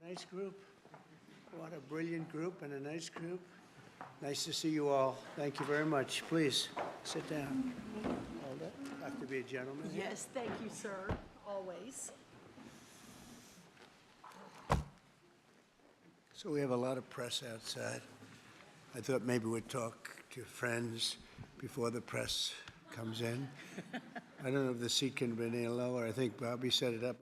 Nice group. What a brilliant group and a nice group. Nice to see you all. Thank you very much. Please, sit down. Hold it. Have to be a gentleman. Yes, thank you, sir, always. So we have a lot of press outside. I thought maybe we'd talk to friends before the press comes in. I don't know if the seat can be any lower. I think Bobby set it up.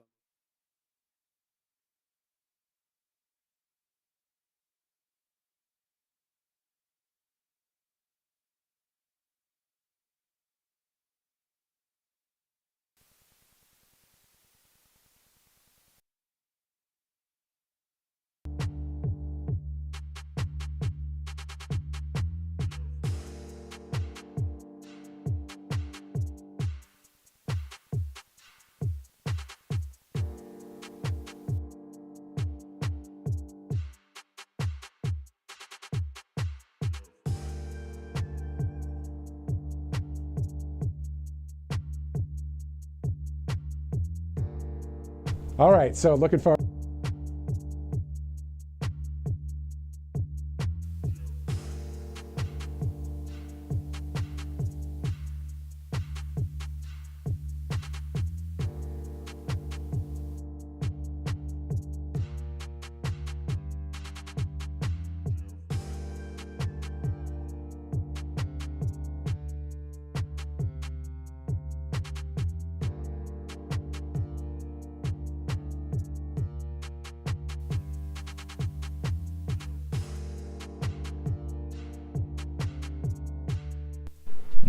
All right, so looking forward.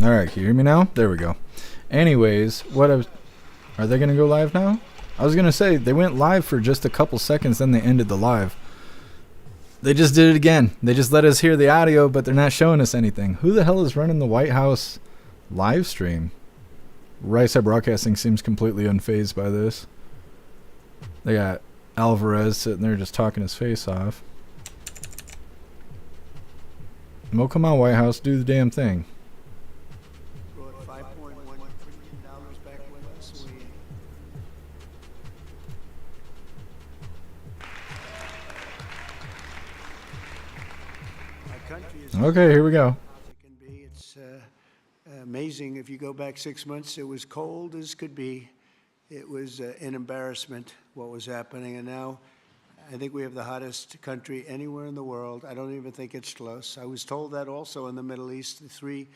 All right, can you hear me now? There we go. Anyways, are they going to go live now? I was going to say, they went live for just a couple seconds, then they ended the live. They just did it again. They just let us hear the audio, but they're not showing us anything. Who the hell is running the White House live stream? Right Side Broadcasting seems completely unfazed by this. They got Alvarez sitting there just talking his face off. Well, come on, White House, do the damn thing. Brought $5.1 trillion back with us. Our country is Okay, here we go. it can be. It's amazing. If you go back 6 months, it was cold as could be. It was an embarrassment what was happening, and now I think we have the hottest country anywhere in the world. I don't even think it's close. I was told that also in the Middle East. The three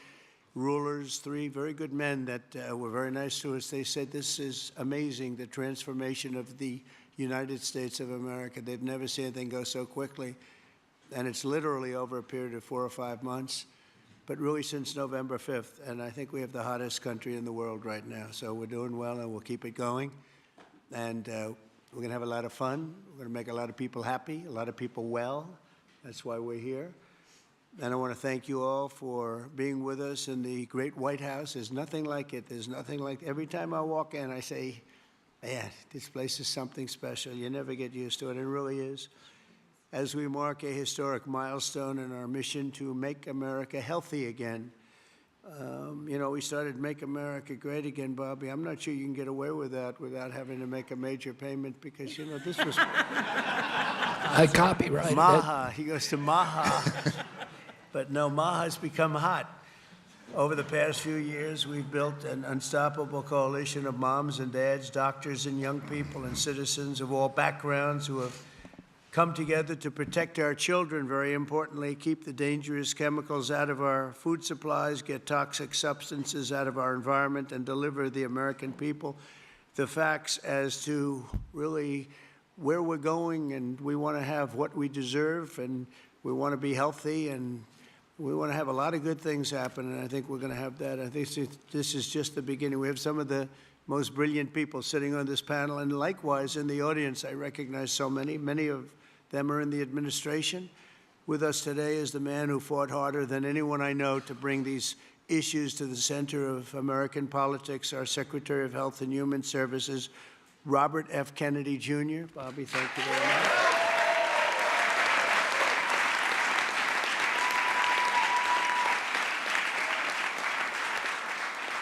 rulers, three very good men that were very nice to us, they said this is amazing, the transformation of the United States of America. They've never seen anything go so quickly, and it's literally over a period of 4 or 5 months, but really since November 5th, and I think we have the hottest country in the world right now. So we're doing well, and we'll keep it going, and we're going to have a lot of fun. We're going to make a lot of people happy, a lot of people well. That's why we're here. And I want to thank you all for being with us in the great White House. There's nothing like it. There's nothing like it. Every time I walk in, I say, man, this place is something special. You never get used to it. It really is. As we mark a historic milestone in our mission to make America healthy again. You know, we started Make America Great Again, Bobby. I'm not sure you can get away with that without having to make a major payment because, you know, this was I copyright MAHA. He goes to MAHA. But no, MAHA has become hot. Over the past few years, we've built an unstoppable coalition of moms and dads, doctors and young people and citizens of all backgrounds who have come together to protect our children, very importantly, keep the dangerous chemicals out of our food supplies, get toxic substances out of our environment, and deliver the American people the facts as to really where we're going. And we want to have what we deserve, and we want to be healthy, and we want to have a lot of good things happen, and I think we're going to have that. I think this is just the beginning. We have some of the most brilliant people sitting on this panel, and likewise in the audience, I recognize so many. Many of them are in the administration. With us today is the man who fought harder than anyone I know to bring these issues to the center of American politics, our Secretary of Health and Human Services, Robert F. Kennedy, Jr. Bobby, thank you very much.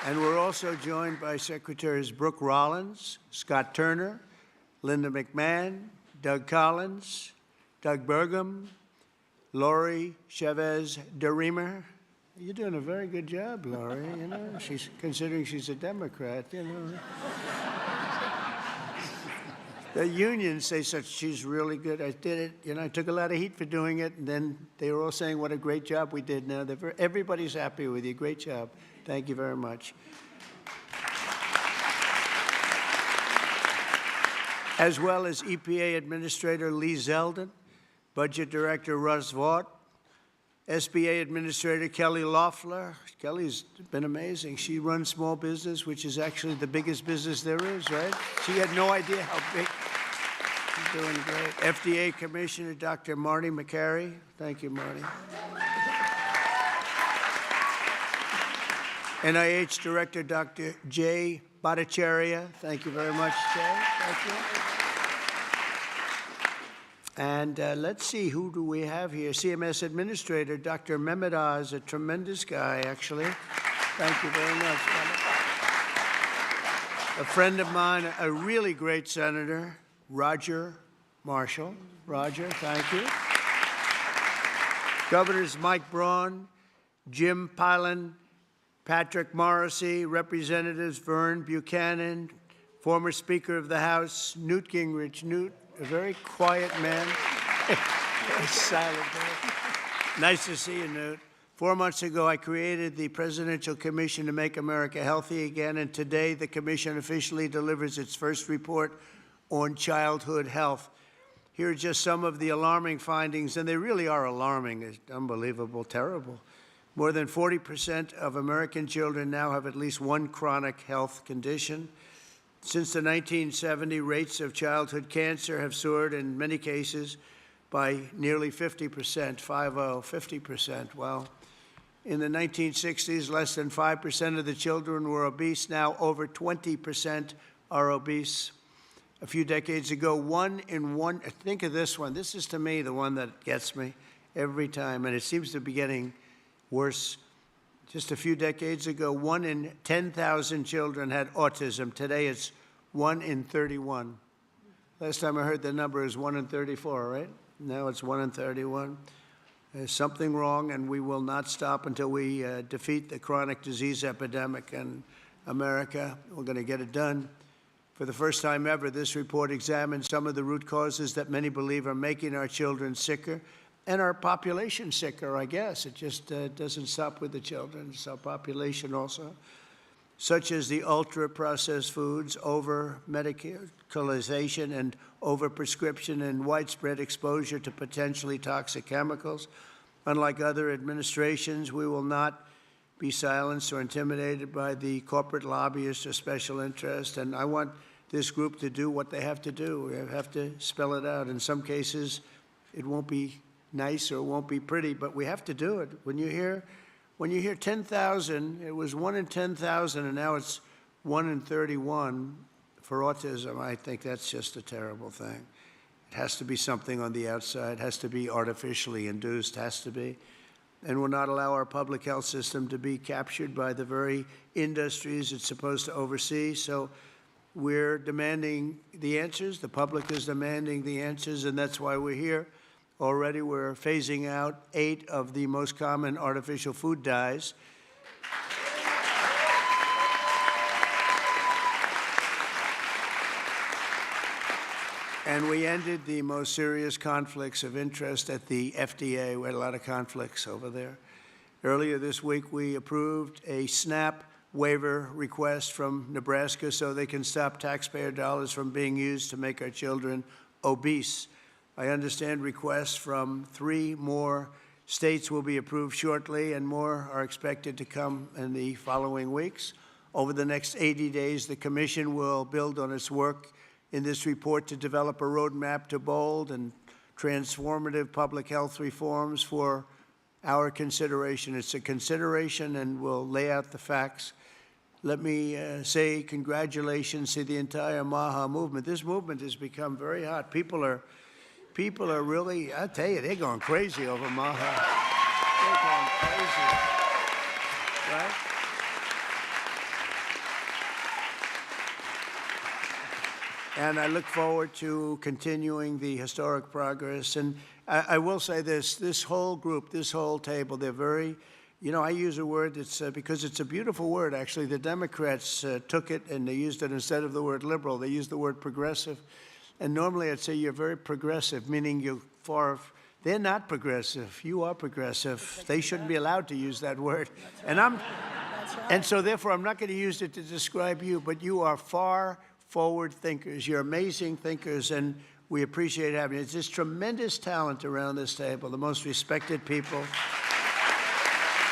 And we're also joined by Secretaries Brooke Rollins, Scott Turner, Linda McMahon, Doug Collins, Doug Burgum, Lori Chavez DeReamer. You're doing a very good job, Lori. You know, she's considering she's a Democrat. You know, the unions say such. She's really good. I did it. You know, I took a lot of heat for doing it, and then they were all saying what a great job we did. Now everybody's happy with you. Great job. Thank you very much. As well as EPA Administrator Lee Zeldin, Budget Director Russ Vaught, SBA Administrator Kelly Loeffler. Kelly's been amazing. She runs small business, which is actually the biggest business there is, right? She had no idea how big. She's doing great. FDA Commissioner Dr. Marty McCary. Thank you, Marty. NIH Director Dr. Jay Bhattacharya. Thank you very much, Jay. Thank you. And let's see, who do we have here? CMS Administrator Dr. Mehmet Oz, a tremendous guy, actually. Thank you very much, Mehmet. A friend of mine, a really great senator, Roger Marshall. Roger, thank you. Governors Mike Braun, Jim Pilon, Patrick Morrissey, Representatives Vern Buchanan, former Speaker of the House, Newt Gingrich. Newt, a very quiet man, very silent man. Nice to see you, Newt. 4 months ago, I created the Presidential Commission to Make America Healthy Again, and today the commission officially delivers its first report on childhood health. Here are just some of the alarming findings, and they really are alarming. It's unbelievable, terrible. More than 40% of American children now have at least one chronic health condition. Since the 1970s, rates of childhood cancer have soared in many cases by nearly 50%, 50%. Well, in the 1960s, less than 5% of the children were obese. Now over 20% are obese. A few decades ago, think of this one. This is, to me, the one that gets me every time, and it seems to be getting worse. Just a few decades ago, 1 in 10,000 children had autism. Today, it's 1 in 31. Last time I heard the number is 1 in 34, right? Now it's 1 in 31. There's something wrong, and we will not stop until we defeat the chronic disease epidemic in America. We're going to get it done. For the first time ever, this report examines some of the root causes that many believe are making our children sicker and our population sicker, I guess. It just doesn't stop with the children. It's our population also, such as the ultra-processed foods, over-medicalization and over-prescription and widespread exposure to potentially toxic chemicals. Unlike other administrations, we will not be silenced or intimidated by the corporate lobbyists or special interests, and I want this group to do what they have to do. We have to spell it out. In some cases, it won't be nice or it won't be pretty, but we have to do it. When you hear 10,000, it was 1 in 10,000, and now it's 1 in 31 for autism. I think that's just a terrible thing. It has to be something on the outside. It has to be artificially induced, has to be. And will not allow our public health system to be captured by the very industries it's supposed to oversee. So we're demanding the answers. The public is demanding the answers, and that's why we're here. Already we're phasing out 8 of the most common artificial food dyes. And we ended the most serious conflicts of interest at the FDA. We had a lot of conflicts over there. Earlier this week, we approved a SNAP waiver request from Nebraska so they can stop taxpayer dollars from being used to make our children obese. I understand requests from 3 more states will be approved shortly, and more are expected to come in the following weeks. Over the next 80 days, the Commission will build on its work in this report to develop a roadmap to bold and transformative public health reforms for our consideration. It's a consideration, and we'll lay out the facts. Let me say congratulations to the entire MAHA movement. This movement has become very hot. People are really, I tell you, they're going crazy over MAHA. They're going crazy, right? And I look forward to continuing the historic progress. And I will say this whole group, this whole table, they're very, you know, I use a word that's, because it's a beautiful word, actually. The Democrats took it and they used it instead of the word liberal. They used the word progressive. And normally I'd say you're very progressive, meaning you're far, they're not progressive. You are progressive. They shouldn't be allowed to use that word. And and so therefore I'm not going to use it to describe you, but you are far forward thinkers. You're amazing thinkers, and we appreciate having you. It's just tremendous talent around this table, the most respected people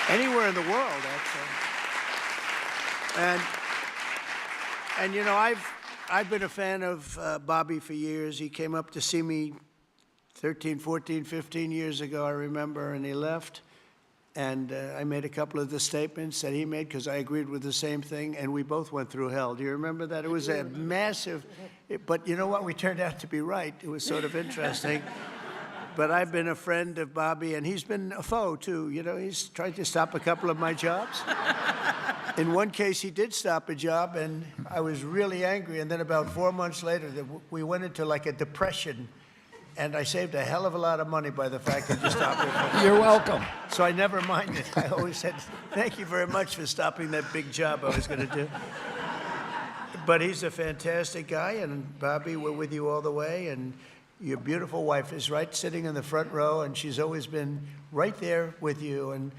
anywhere in the world, actually. And you know, I've been a fan of Bobby for years. He came up to see me 13, 14, 15 years ago, I remember, and he left. And I made a couple of the statements that he made because I agreed with the same thing, and we both went through hell. Do you remember that? It was a massive, but you know what? We turned out to be right. It was sort of interesting. But I've been a friend of Bobby, and he's been a foe, too. You know, he's tried to stop a couple of my jobs. In one case, he did stop a job, and I was really angry. And then about 4 months later, we went into like a depression. And I saved a hell of a lot of money by the fact that you stopped it. You're welcome. So I never minded. I always said, thank you very much for stopping that big job I was going to do. But he's a fantastic guy, and Bobby, we're with you all the way. And your beautiful wife is right sitting in the front row, and she's always been right there with you. And,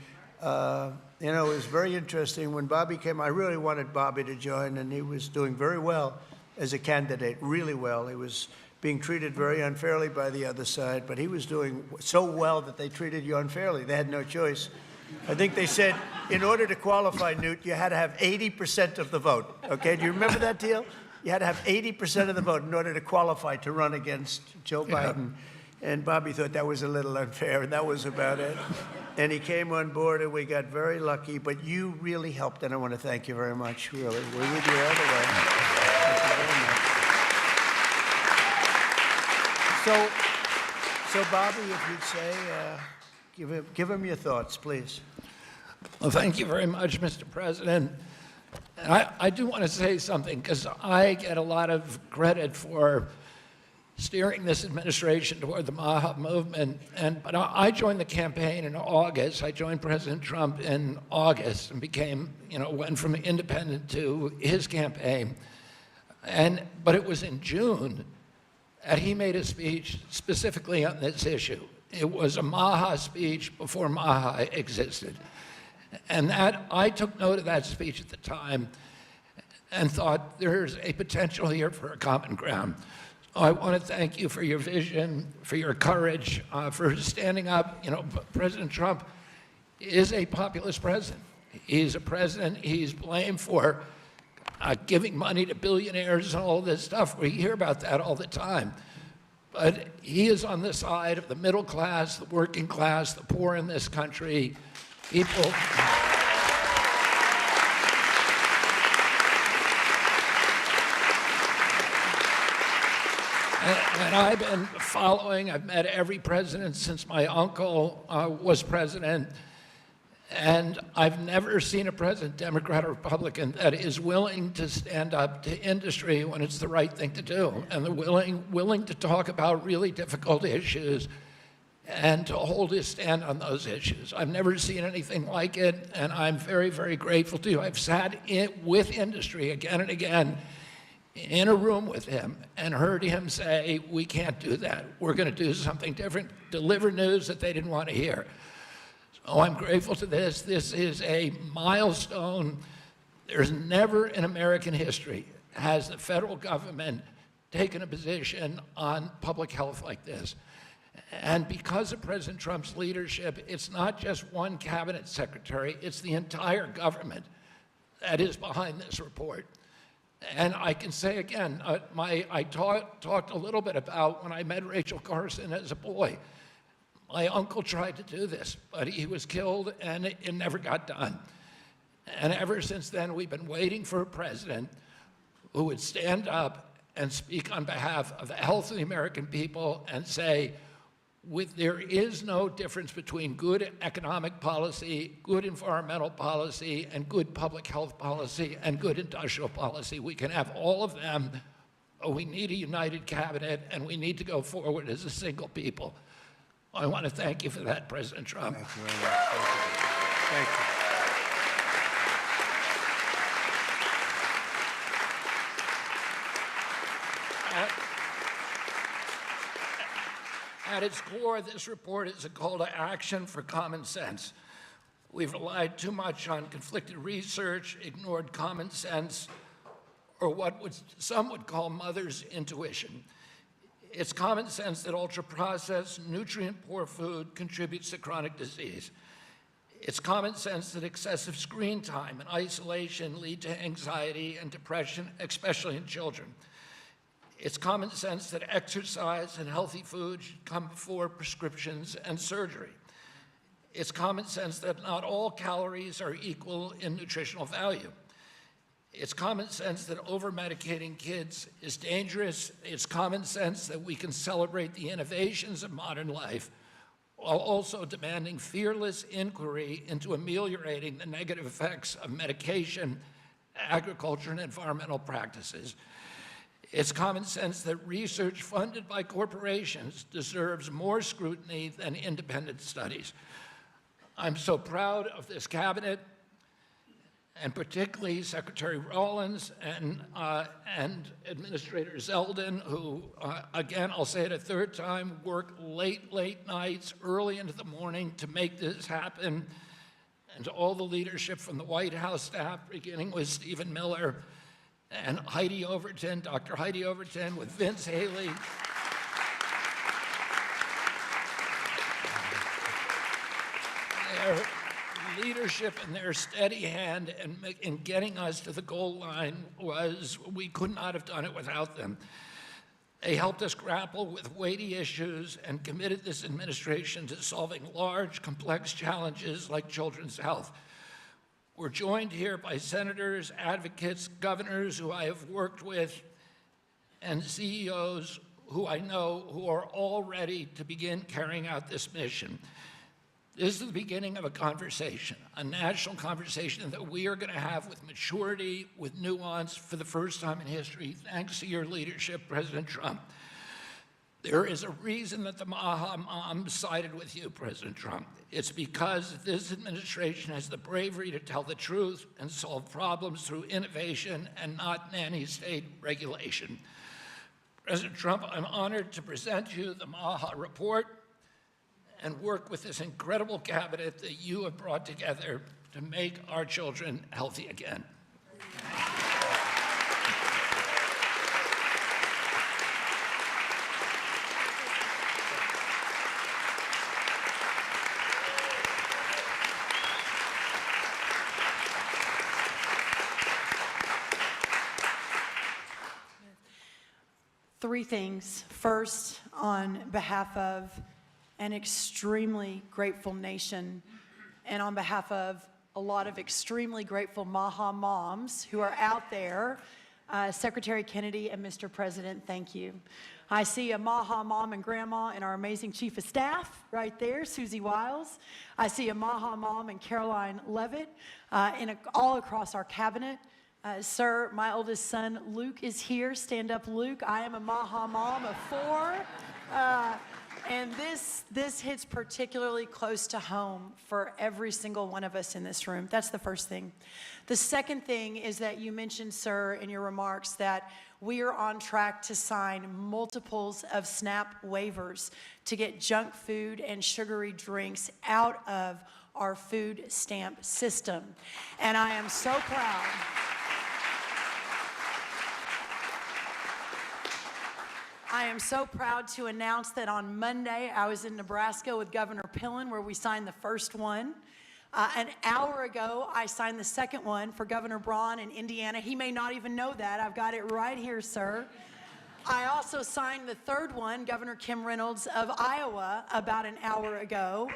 you know, it was very interesting. When Bobby came, I really wanted Bobby to join, and he was doing very well as a candidate, really well. He was being treated very unfairly by the other side, but he was doing so well that they treated you unfairly. They had no choice. I think they said, in order to qualify, Newt, you had to have 80% of the vote, okay? Do you remember that deal? You had to have 80% of the vote in order to qualify to run against Joe Biden. And Bobby thought that was a little unfair, and that was about it. And he came on board, and we got very lucky, but you really helped, and I want to thank you very much, really. We're with you all the way. Thank you very much. So Bobby, if you'd say, give him your thoughts, please. Well, thank you very much, Mr. President. And I do want to say something, because I get a lot of credit for steering this administration toward the MAHA movement. But I joined the campaign in August. I joined President Trump in August and became, you know, went from independent to his campaign. But it was in June that he made a speech specifically on this issue. It was a MAHA speech before MAHA existed. And that, I took note of that speech at the time and thought there's a potential here for a common ground. So I want to thank you for your vision, for your courage, for standing up. You know, President Trump is a populist president. He's a president, he's blamed for giving money to billionaires and all this stuff. We hear about that all the time. But he is on the side of the middle class, the working class, the poor in this country, people. And I've been following, I've met every president since my uncle was president. And I've never seen a president, Democrat or Republican, that is willing to stand up to industry when it's the right thing to do, and they're willing to talk about really difficult issues and to hold his stand on those issues. I've never seen anything like it, and I'm very, very grateful to you. I've sat with industry again and again in a room with him and heard him say, we can't do that. We're going to do something different, deliver news that they didn't want to hear. Oh, I'm grateful to this. This is a milestone. There's never in American history has the federal government taken a position on public health like this. And because of President Trump's leadership, it's not just one cabinet secretary, it's the entire government that is behind this report. And I can say again, I talked a little bit about when I met Rachel Carson as a boy. My uncle tried to do this, but he was killed and it never got done. And ever since then, we've been waiting for a president who would stand up and speak on behalf of the health of the American people and say, there is no difference between good economic policy, good environmental policy, and good public health policy, and good industrial policy. We can have all of them We need a united cabinet, and we need to go forward as a single people. I want to thank you for that, President Trump. Thank you very much. Thank you. At its core, this report is a call to action for common sense. We've relied too much on conflicted research, ignored common sense, or what some would call mother's intuition. It's common sense that ultra-processed, nutrient-poor food contributes to chronic disease. It's common sense that excessive screen time and isolation lead to anxiety and depression, especially in children. It's common sense that exercise and healthy food should come before prescriptions and surgery. It's common sense that not all calories are equal in nutritional value. It's common sense that over-medicating kids is dangerous. It's common sense that we can celebrate the innovations of modern life while also demanding fearless inquiry into ameliorating the negative effects of medication, agriculture, and environmental practices. It's common sense that research funded by corporations deserves more scrutiny than independent studies. I'm so proud of this cabinet, and particularly Secretary Rollins and Administrator Zeldin, who, again, I'll say it a third time, work late nights, early into the morning to make this happen, and to all the leadership from the White House staff, beginning with Stephen Miller, and Heidi Overton, Dr. Heidi Overton, with Vince Haley. Their leadership and their steady hand in getting us to the goal line we could not have done it without them. They helped us grapple with weighty issues and committed this administration to solving large, complex challenges like children's health. We're joined here by senators, advocates, governors who I have worked with, and CEOs who I know who are all ready to begin carrying out this mission. This is the beginning of a conversation, a national conversation that we are going to have with maturity, with nuance, for the first time in history, thanks to your leadership, President Trump. There is a reason that the MAHA moms sided with you, President Trump. It's because this administration has the bravery to tell the truth and solve problems through innovation and not nanny state regulation. President Trump, I'm honored to present you the MAHA report and work with this incredible cabinet that you have brought together to make our children healthy again. Three things. First, on behalf of an extremely grateful nation and on behalf of a lot of extremely grateful MAHA moms who are out there, Secretary Kennedy and Mr. President, thank you. I see a MAHA mom and grandma and our amazing Chief of Staff right there, Susie Wiles. I see a MAHA mom and Caroline Levitt all across our cabinet. Sir, my oldest son, Luke, is here. Stand up, Luke. I am a MAHA mom of 4. And this hits particularly close to home for every single one of us in this room. That's the first thing. The second thing is that you mentioned, sir, in your remarks that we are on track to sign multiples of SNAP waivers to get junk food and sugary drinks out of our food stamp system. And I am so proud. I am so proud to announce that on Monday, I was in Nebraska with Governor Pillen, where we signed the first one. An hour ago, I signed the second one for Governor Braun in Indiana. He may not even know that. I've got it right here, sir. I also signed the third one, Governor Kim Reynolds of Iowa, about an hour ago.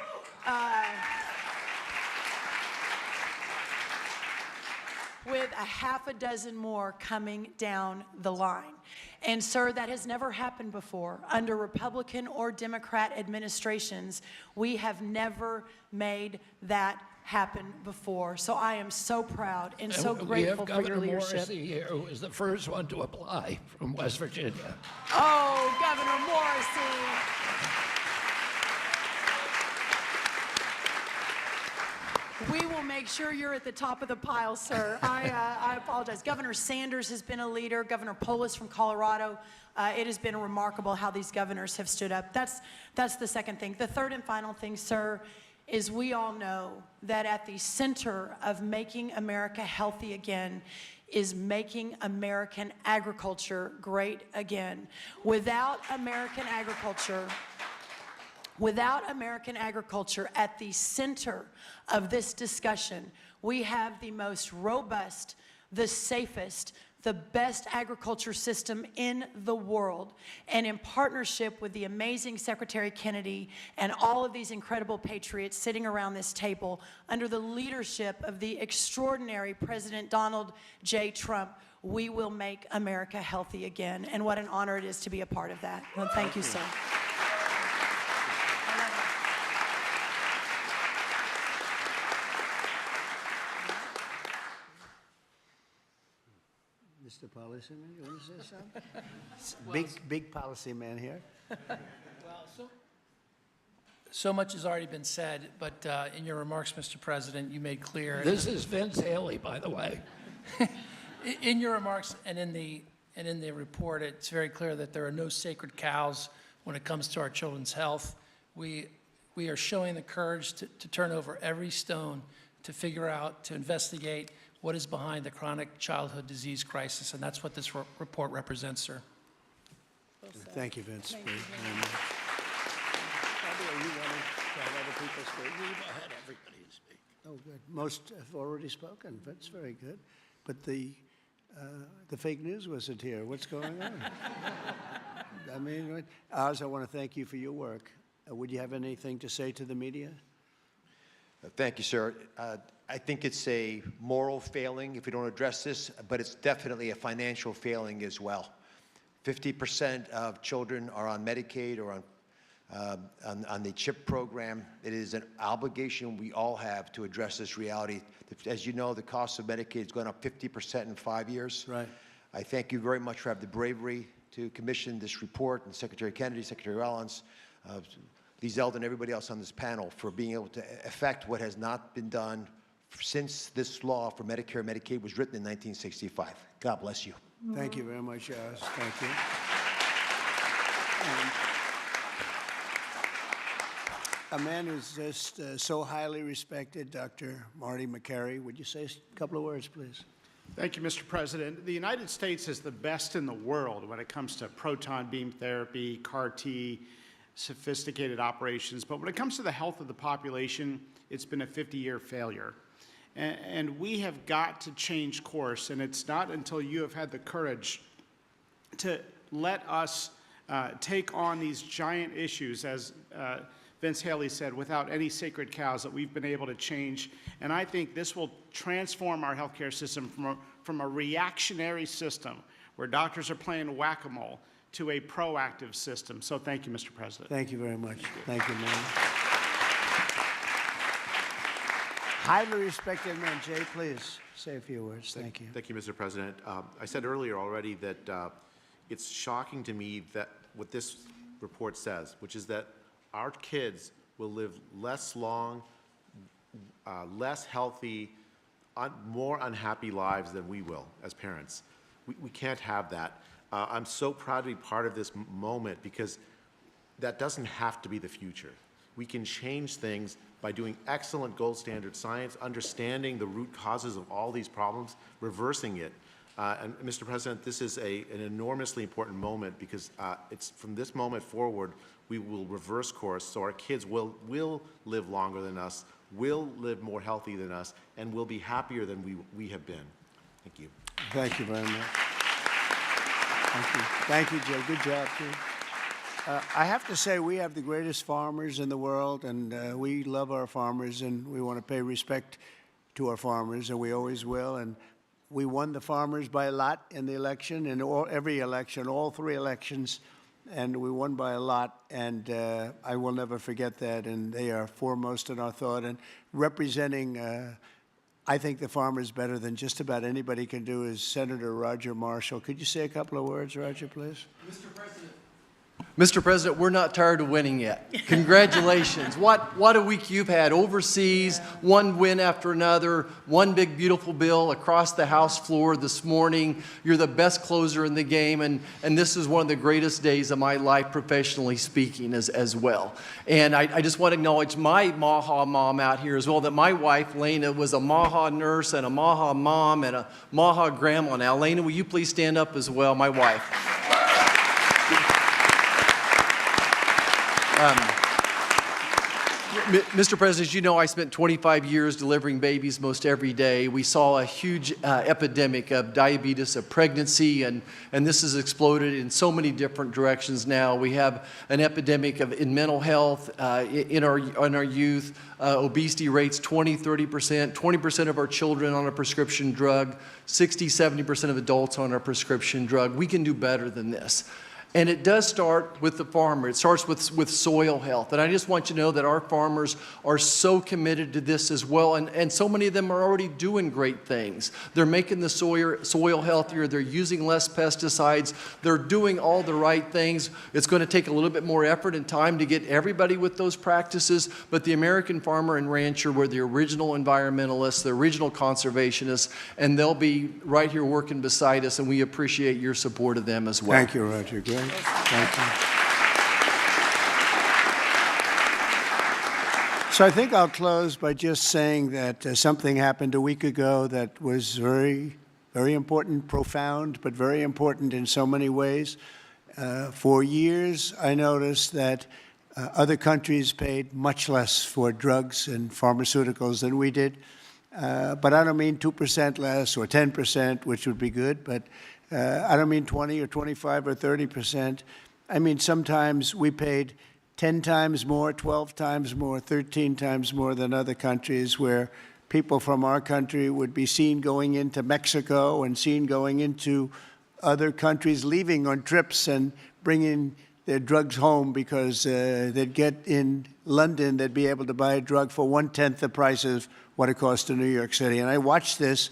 With a half a dozen more coming down the line. And sir, that has never happened before. Under Republican or Democrat administrations, we have never made that happened before. So I am so proud and so we grateful have for your Governor leadership. Morrissey here, who was the first one to apply from West Virginia. Oh, Governor Morrissey. We will make sure you're at the top of the pile, sir. I apologize. Governor Sanders has been a leader. Governor Polis from Colorado. It has been remarkable how these governors have stood up. That's the second thing. The third and final thing, sir, is we all know that at the center of making America healthy again is making American agriculture great again. Without American agriculture at the center of this discussion, we have the most robust, the safest, the best agriculture system in the world. And in partnership with the amazing Secretary Kennedy and all of these incredible patriots sitting around this table, under the leadership of the extraordinary President Donald J. Trump, we will make America healthy again. And what an honor it is to be a part of that. Well, thank you, sir. Mr. Policyman, you want to say something? Big policy man here. So much has already been said, but in your remarks, Mr. President, you made clear This is Vince Haley, by the way. in your remarks and in the report, it's very clear that there are no sacred cows when it comes to our children's health. We are showing the courage to turn over every stone to figure out, to investigate what is behind the chronic childhood disease crisis, and that's what this report represents, sir. Thank you, Vince. Thank you very much. You want to have other people speak? We've had everybody speak. Oh, good. Most have already spoken. That's very good. But the fake news wasn't here. What's going on? I mean, Oz, I want to thank you for your work. Would you have anything to say to the media? Thank you, sir. I think it's a moral failing if we don't address this, but it's definitely a financial failing as well. 50% of children are on Medicaid or on the CHIP program. It is an obligation we all have to address this reality. As you know, the cost of Medicaid has gone up 50% in 5 years. Right. I thank you very much for having the bravery to commission this report, and Secretary Kennedy, Secretary Rollins, Lee Zelle, and everybody else on this panel for being able to effect what has not been done since this law for Medicare and Medicaid was written in 1965. God bless you. Thank you very much, Oz. Thank you. A man who's just so highly respected, Dr. Marty McCary. Would you say a couple of words, please? Thank you, Mr. President. The United States is the best in the world when it comes to proton beam therapy, CAR T, sophisticated operations. But when it comes to the health of the population, it's been a 50-year failure. And we have got to change course, and it's not until you have had the courage to let us take on these giant issues, as Vince Haley said, without any sacred cows, that we've been able to change. And I think this will transform our healthcare system from a reactionary system where doctors are playing whack-a-mole to a proactive system. So thank you, Mr. President. Thank you very much. Thank you, man. Highly respected man. Jay, please say a few words. Thank you. Thank you, Mr. President. I said earlier already that it's shocking to me that what this report says, which is that our kids will live less long, less healthy, more unhappy lives than we will as parents. We can't have that. I'm so proud to be part of this moment because that doesn't have to be the future. We can change things by doing excellent gold standard science, understanding the root causes of all these problems, reversing it. And Mr. President, this is an enormously important moment because it's from this moment forward, we will reverse course so our kids will live longer than us, will live more healthy than us, and will be happier than we have been. Thank you. Thank you very much. Thank you. Thank you, Jay. Good job, too. I have to say we have the greatest farmers in the world, and we love our farmers, and we want to pay respect to our farmers, and we always will. And we won the farmers by a lot in the election, in every election, all three elections. and we won by a lot, and I will never forget that, and they are foremost in our thought, and representing, I think, the farmers better than just about anybody can do is Senator Roger Marshall. Could you say a couple of words, Roger, please? Mr. President, we're not tired of winning yet. Congratulations. What a week you've had overseas, one win after another, one big beautiful bill across the House floor this morning. You're the best closer in the game, and this is one of the greatest days of my life professionally speaking as well. And I just want to acknowledge my MAHA mom out here as well, that my wife, Lena, was a MAHA nurse and a MAHA mom and a MAHA grandma. Now, Lena, will you please stand up as well, my wife? Mr. President, as you know, I spent 25 years delivering babies most every day. We saw a huge epidemic of diabetes, of pregnancy, and this has exploded in so many different directions now. We have an epidemic in mental health in our youth, obesity rates 20%, 30%, 20% of our children on a prescription drug, 60-70% of adults on a prescription drug. We can do better than this. And it does start with the farmer. It starts with soil health. And I just want you to know that our farmers are so committed to this as well. And so many of them are already doing great things. They're making the soil healthier. They're using less pesticides. They're doing all the right things. It's going to take a little bit more effort and time to get everybody with those practices. But the American farmer and rancher were the original environmentalists, the original conservationists, and they'll be right here working beside us. And we appreciate your support of them as well. Thank you, Roger. Great. Thank you. So I think I'll close by just saying that something happened a week ago that was very, very important, profound, but very important in so many ways. For years, I noticed that other countries paid much less for drugs and pharmaceuticals than we did. But I don't mean 2% less or 10%, which would be good, but I don't mean 20 or 25 or 30%. I mean, sometimes we paid 10 times more, 12 times more, 13 times more than other countries, where people from our country would be seen going into Mexico and seen going into other countries, leaving on trips and bringing their drugs home because they'd get in London, they'd be able to buy a drug for 1/10 the price of what it costs in New York City. And I watched this.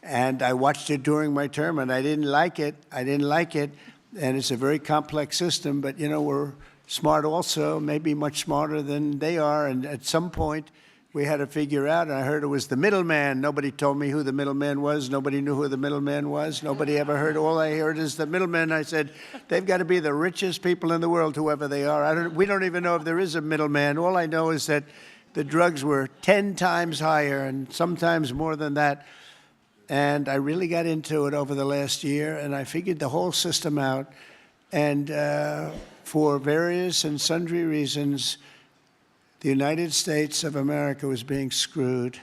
And I watched it during my term, and I didn't like it. I didn't like it. And it's a very complex system, but, you know, we're smart also, maybe much smarter than they are. And at some point, we had to figure out, and I heard it was the middleman. Nobody told me who the middleman was. Nobody knew who the middleman was. Nobody ever heard. All I heard is the middleman. I said, they've got to be the richest people in the world, whoever they are. We don't even know if there is a middleman. All I know is that the drugs were 10 times higher and sometimes more than that. And I really got into it over the last year, and I figured the whole system out. And for various and sundry reasons, the United States of America was being screwed,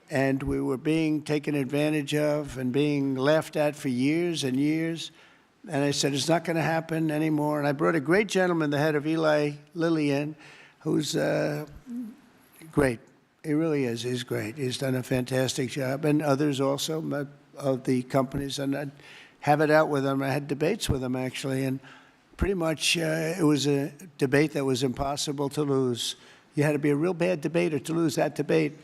and we were being taken advantage of and being laughed at for years and years. And I said, it's not going to happen anymore. And I brought a great gentleman, the head of Eli Lilly, in, who's great. He really is. He's great. He's done a fantastic job, and others also of the companies. And I'd have it out with him. I had debates with him, actually, and pretty much it was a debate that was impossible to lose. You had to be a real bad debater to lose that debate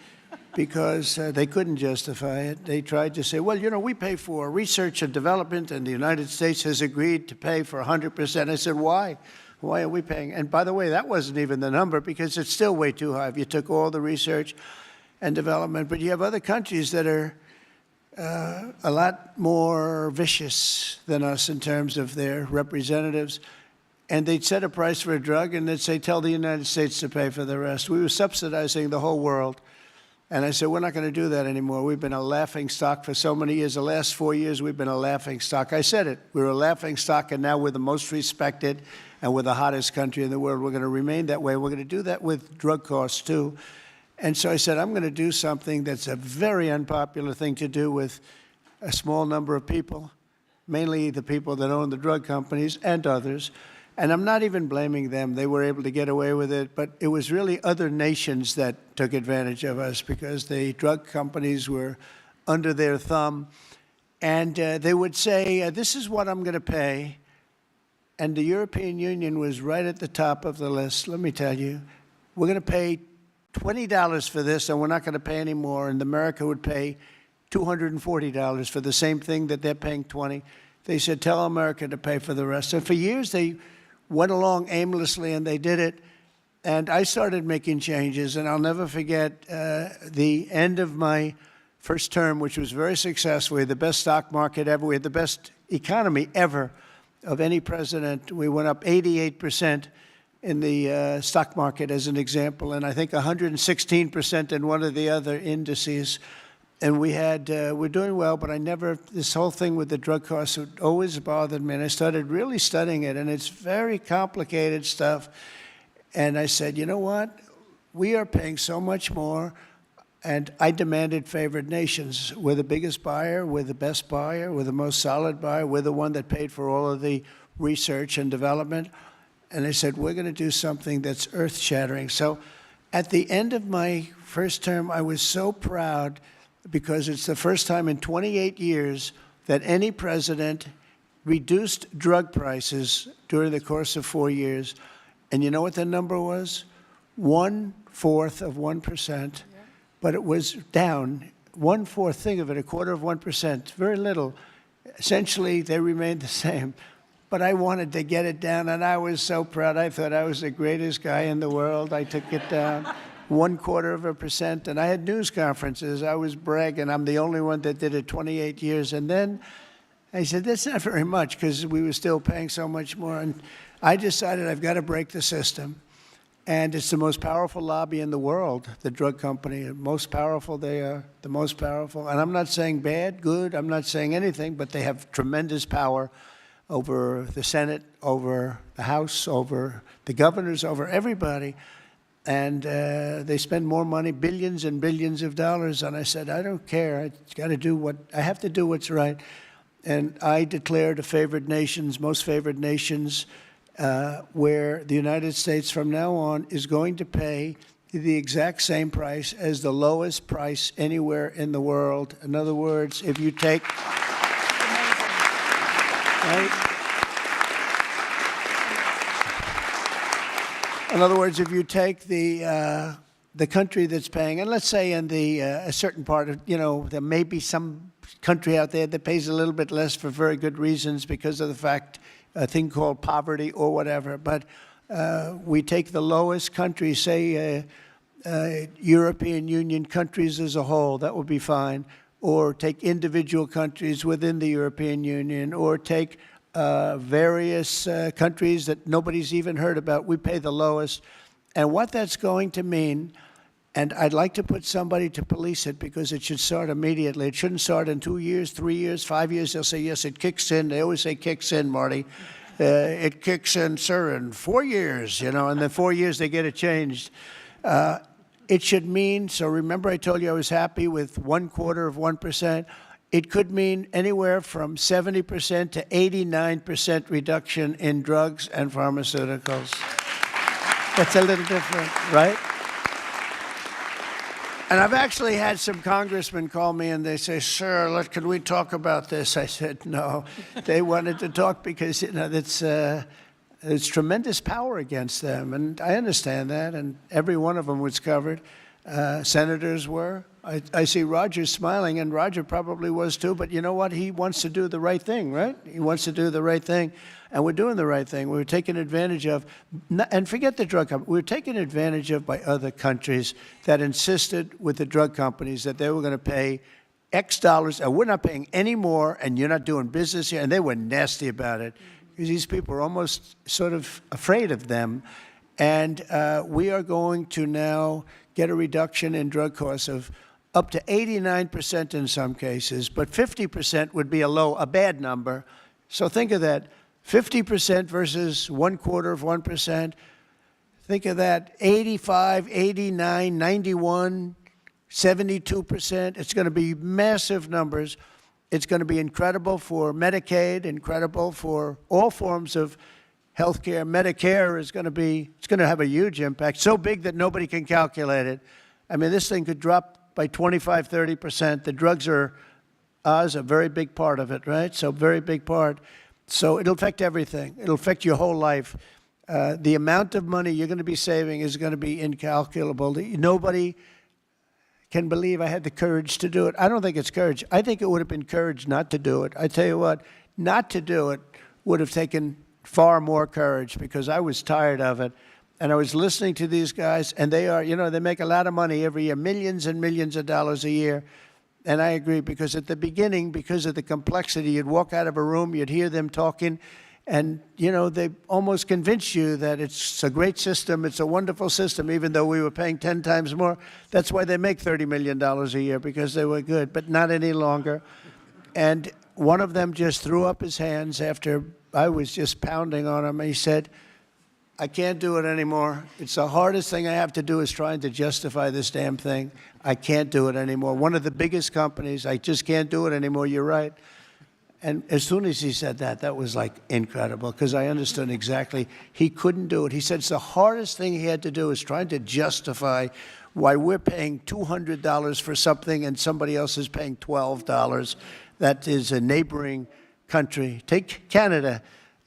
because they couldn't justify it. They tried to say, well, you know, we pay for research and development, and the United States has agreed to pay for 100%. I said, why? Why are we paying? And by the way, that wasn't even the number because it's still way too high if you took all the research and development. But you have other countries that are a lot more vicious than us in terms of their representatives. And they'd set a price for a drug and they'd say, tell the United States to pay for the rest. We were subsidizing the whole world. And I said, we're not going to do that anymore. We've been a laughing stock for so many years. The last 4 years, we've been a laughing stock. I said it. We were a laughing stock, and now we're the most respected and we're the hottest country in the world. We're going to remain that way. We're going to do that with drug costs, too. And so I said, I'm going to do something that's a very unpopular thing to do with a small number of people, mainly the people that own the drug companies and others. And I'm not even blaming them. They were able to get away with it. But it was really other nations that took advantage of us because the drug companies were under their thumb. And they would say, this is what I'm going to pay. and the European Union was right at the top of the list. Let me tell you, we're going to pay $20 for this, and we're not going to pay any more. And America would pay $240 for the same thing that they're paying $20. They said, tell America to pay for the rest. And for years, they went along aimlessly, and they did it. And I started making changes, and I'll never forget the end of my first term, which was very successful. We had the best stock market ever. We had the best economy ever of any president. We went up 88% in the stock market, as an example, and I think 116% in one of the other indices. And we're doing well, but this whole thing with the drug costs always bothered me, and I started really studying it, and it's very complicated stuff. And I said, you know what? We are paying so much more, and I demanded favored nations. We're the biggest buyer, we're the best buyer, we're the most solid buyer, we're the one that paid for all of the research and development. And I said, we're going to do something that's earth-shattering. So at the end of my first term, I was so proud because it's the first time in 28 years that any president reduced drug prices during the course of 4 years. And you know what the number was? 1/4 of 1%. But it was down 1/4. Think of it, 1/4 of 1%. Very little. Essentially, they remained the same. But I wanted to get it down, and I was so proud. I thought I was the greatest guy in the world. I took it down 1/4 of 1%. And I had news conferences. I was bragging. I'm the only one that did it 28 years. And then I said, that's not very much, because we were still paying so much more. And I decided I've got to break the system. And it's the most powerful lobby in the world, the drug company. The most powerful they are, the most powerful. And I'm not saying bad, good, I'm not saying anything, but they have tremendous power over the Senate, over the House, over the governors, over everybody. And they spend more money, billions and billions of dollars. And I said, I don't care. I have to do what's right. And I declared a favored nations, most favored nations, where the United States from now on is going to pay the exact same price as the lowest price anywhere in the world. In other words, if you take, right? In other words, if you take the country that's paying, and let's say in a certain part of, there may be some country out there that pays a little bit less for very good reasons because of the fact, a thing called poverty or whatever. But we take the lowest country, say European Union countries as a whole, that would be fine. Or take individual countries within the European Union, or take various countries that nobody's even heard about. We pay the lowest. And what that's going to mean, and I'd like to put somebody to police it, because it should start immediately. It shouldn't start in 2 years, 3 years, 5 years. They'll say, yes, it kicks in. They always say kicks in, Marty. It kicks in, sir, in 4 years, and then 4 years they get it changed. It should mean, so remember I told you I was happy with 1/4 of 1%. It could mean anywhere from 70% to 89% reduction in drugs and pharmaceuticals. That's a little different, right? And I've actually had some congressmen call me and they say, sir, can we talk about this? I said, no. They wanted to talk because, there's tremendous power against them. And I understand that. And every one of them was covered. Senators were. I see Roger smiling, and Roger probably was too. But you know what? He wants to do the right thing, right? He wants to do the right thing. And we're doing the right thing. We're taken advantage of, and forget the drug company, we're taken advantage of by other countries that insisted with the drug companies that they were going to pay X dollars, and we're not paying any more, and you're not doing business here. And they were nasty about it, because these people are almost sort of afraid of them. And we are going to now get a reduction in drug costs of up to 89% in some cases, but 50% would be a bad number. So think of that. 50% versus 1/4 of 1%. Think of that, 85, 89, 91, 72%. It's going to be massive numbers. It's going to be incredible for Medicaid, incredible for all forms of health care. Medicare is going to have a huge impact, so big that nobody can calculate it. I mean, this thing could drop by 25, 30%. The drugs are a very big part of it, right? So very big part. So it'll affect everything. It'll affect your whole life. The amount of money you're going to be saving is going to be incalculable. Nobody can believe I had the courage to do it. I don't think it's courage. I think it would have been courage not to do it. I tell you what, not to do it would have taken far more courage because I was tired of it. And I was listening to these guys, and they are, they make a lot of money every year, millions and millions of dollars a year. And I agree, because at the beginning, because of the complexity, you'd walk out of a room, you'd hear them talking, and, they almost convince you that it's a great system, it's a wonderful system, even though we were paying 10 times more. That's why they make $30 million a year, because they were good, but not any longer. And one of them just threw up his hands after I was just pounding on him. He said, I can't do it anymore. It's the hardest thing I have to do is trying to justify this damn thing. I can't do it anymore. One of the biggest companies, I just can't do it anymore. You're right. And as soon as he said that, that was like incredible, because I understood exactly he couldn't do it. He said it's the hardest thing he had to do is trying to justify why we're paying $200 for something and somebody else is paying $12. That is a neighboring country. Take Canada.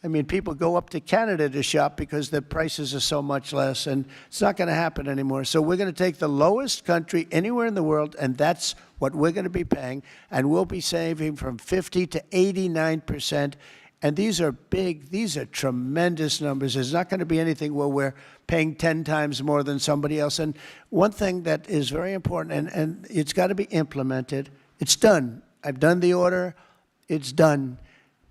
I mean, people go up to Canada to shop because the prices are so much less, and it's not going to happen anymore. So we're going to take the lowest country anywhere in the world, and that's what we're going to be paying, and we'll be saving from 50 to 89%. And these are big, these are tremendous numbers. There's not going to be anything where we're paying 10 times more than somebody else. And one thing that is very important, and it's got to be implemented, it's done. I've done the order, it's done.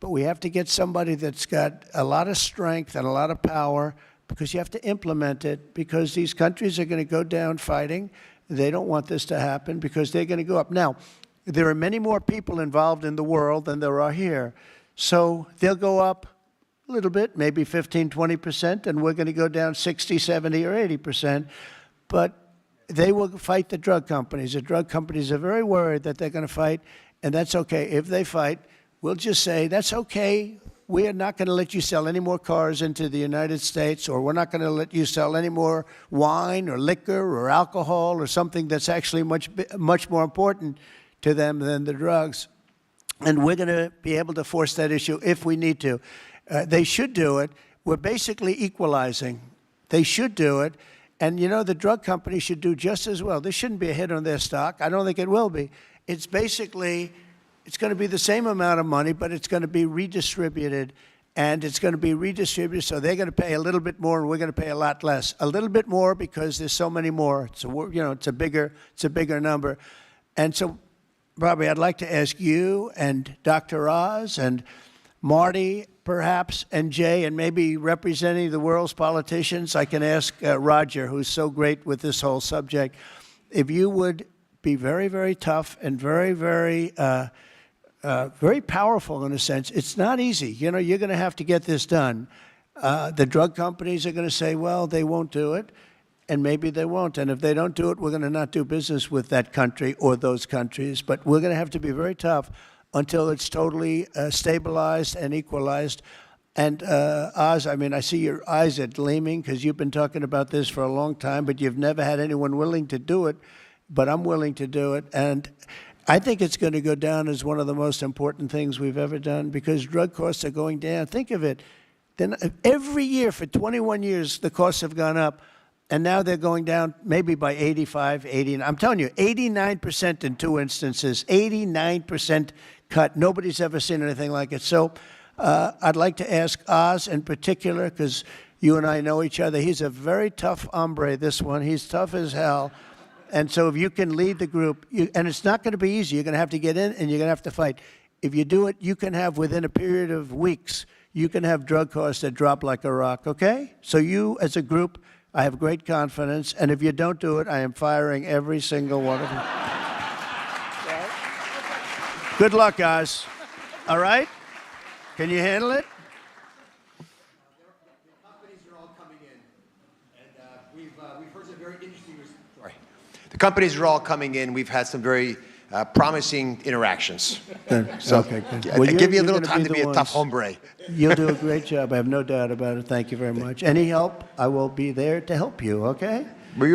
But we have to get somebody that's got a lot of strength and a lot of power, because you have to implement it, because these countries are going to go down fighting. They don't want this to happen because they're going to go up. Now, there are many more people involved in the world than there are here. So they'll go up a little bit, maybe 15, 20%, and we're going to go down 60, 70, or 80%. But they will fight the drug companies. The drug companies are very worried that they're going to fight, and that's okay. If they fight, we'll just say, that's okay. We are not going to let you sell any more cars into the United States, or we're not going to let you sell any more wine or liquor or alcohol or something that's actually much more important to them than the drugs. And we're going to be able to force that issue if we need to. They should do it. We're basically equalizing. They should do it. And, the drug companies should do just as well. This shouldn't be a hit on their stock. I don't think it will be. It's basically, it's going to be the same amount of money, but it's going to be redistributed. And it's going to be redistributed, so they're going to pay a little bit more, and we're going to pay a lot less. A little bit more because there's so many more. So, it's a bigger number. And so, Bobby, I'd like to ask you and Dr. Oz and Marty, perhaps, and Jay, and maybe representing the world's politicians, I can ask Roger, who's so great with this whole subject, if you would be very, very tough and very, very, very powerful in a sense. It's not easy. You're going to have to get this done. The drug companies are going to say, well, they won't do it. And maybe they won't. And if they don't do it, we're going to not do business with that country or those countries. But we're going to have to be very tough until it's totally stabilized and equalized. And Oz, I see your eyes are gleaming because you've been talking about this for a long time, but you've never had anyone willing to do it. But I'm willing to do it. And I think it's going to go down as one of the most important things we've ever done, because drug costs are going down. Think of it. Then every year for 21 years, the costs have gone up. And now they're going down maybe by 85, 80. I'm telling you, 89% in two instances, 89% cut. Nobody's ever seen anything like it. So I'd like to ask Oz in particular, because you and I know each other. He's a very tough hombre, this one. He's tough as hell. And so if you can lead the group, and it's not going to be easy. You're going to have to get in, and you're going to have to fight. If you do it, you can have, within a period of weeks, you can have drug costs that drop like a rock, okay? So you, as a group, I have great confidence, and if you don't do it, I am firing every single one of you. Good luck, guys. All right? Can you handle it? The companies are all coming in, and we've heard some very interesting. Sorry, the companies are all coming in. We've had some very promising interactions. So, okay, good. Well, give me a little time to be a tough hombre. You'll do a great job. I have no doubt about it. Thank you very much. Any help, I will be there to help you, okay? Well,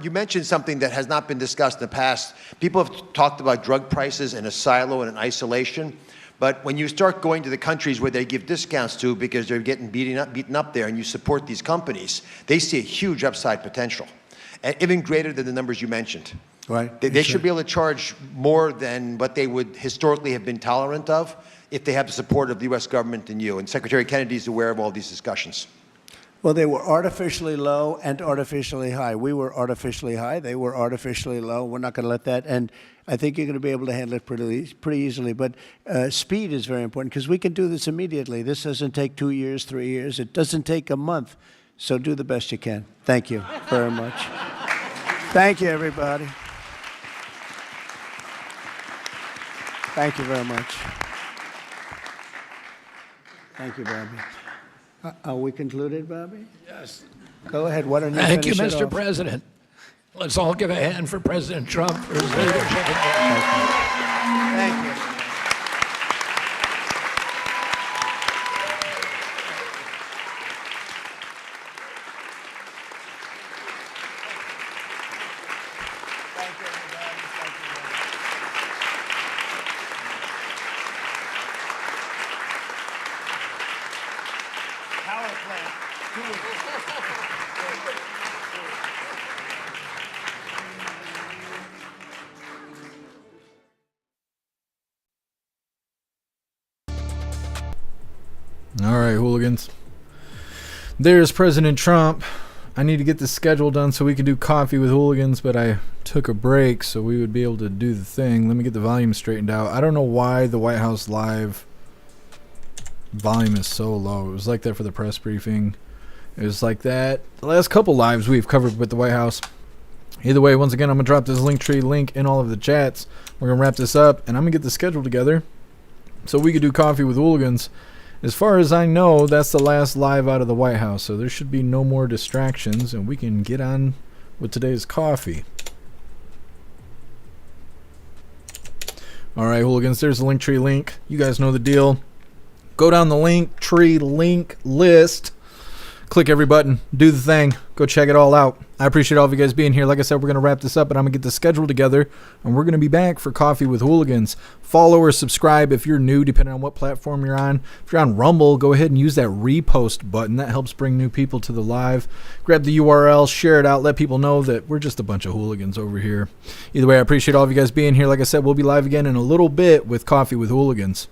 you mentioned something that has not been discussed in the past. People have talked about drug prices in a silo and in isolation, But when you start going to the countries where they give discounts to because they're getting beaten up there, and you support these companies, they see a huge upside potential, and even greater than the numbers you mentioned. Right. They should be able to charge more than what they would historically have been tolerant of if they have the support of the U.S. government and you. And Secretary Kennedy is aware of all these discussions. Well, they were artificially low and artificially high. We were artificially high. They were artificially low. We're not going to let that. And I think you're going to be able to handle it pretty easily. But speed is very important because we can do this immediately. This doesn't take 2 years, 3 years. It doesn't take a month. So do the best you can. Thank you very much. Thank you, everybody. Thank you very much. Thank you, Bobby. Are we concluded, Bobby? Yes. Go ahead. Why don't you Thank you, finish it Mr. off? President. Let's all give a hand for President Trump for his leadership. Thank you. Power plant. All right, hooligans. There's President Trump. I need to get this schedule done so we can do Coffee with Hooligans, but I took a break so we would be able to do the thing. Let me get the volume straightened out. I don't know why the White House Live volume is so low. It was like that for the press briefing. It was like that the last couple lives we've covered with the White House. Either way, once again, I'm going to drop this Linktree link in all of the chats. We're going to wrap this up, and I'm going to get the schedule together so we could do Coffee with Hooligans. As far as I know, that's the last live out of the White House, so there should be no more distractions, and we can get on with today's coffee. All right, hooligans, there's the Linktree link. You guys know the deal. Go down the Linktree link list. Click every button. Do the thing. Go check it all out. I appreciate all of you guys being here. Like I said, we're going to wrap this up, but I'm going to get the schedule together, and we're going to be back for Coffee with Hooligans. Follow or subscribe if you're new, depending on what platform you're on. If you're on Rumble, go ahead and use that repost button. That helps bring new people to the live. Grab the URL, share it out, let people know that we're just a bunch of hooligans over here. Either way, I appreciate all of you guys being here. Like I said, we'll be live again in a little bit with Coffee with Hooligans.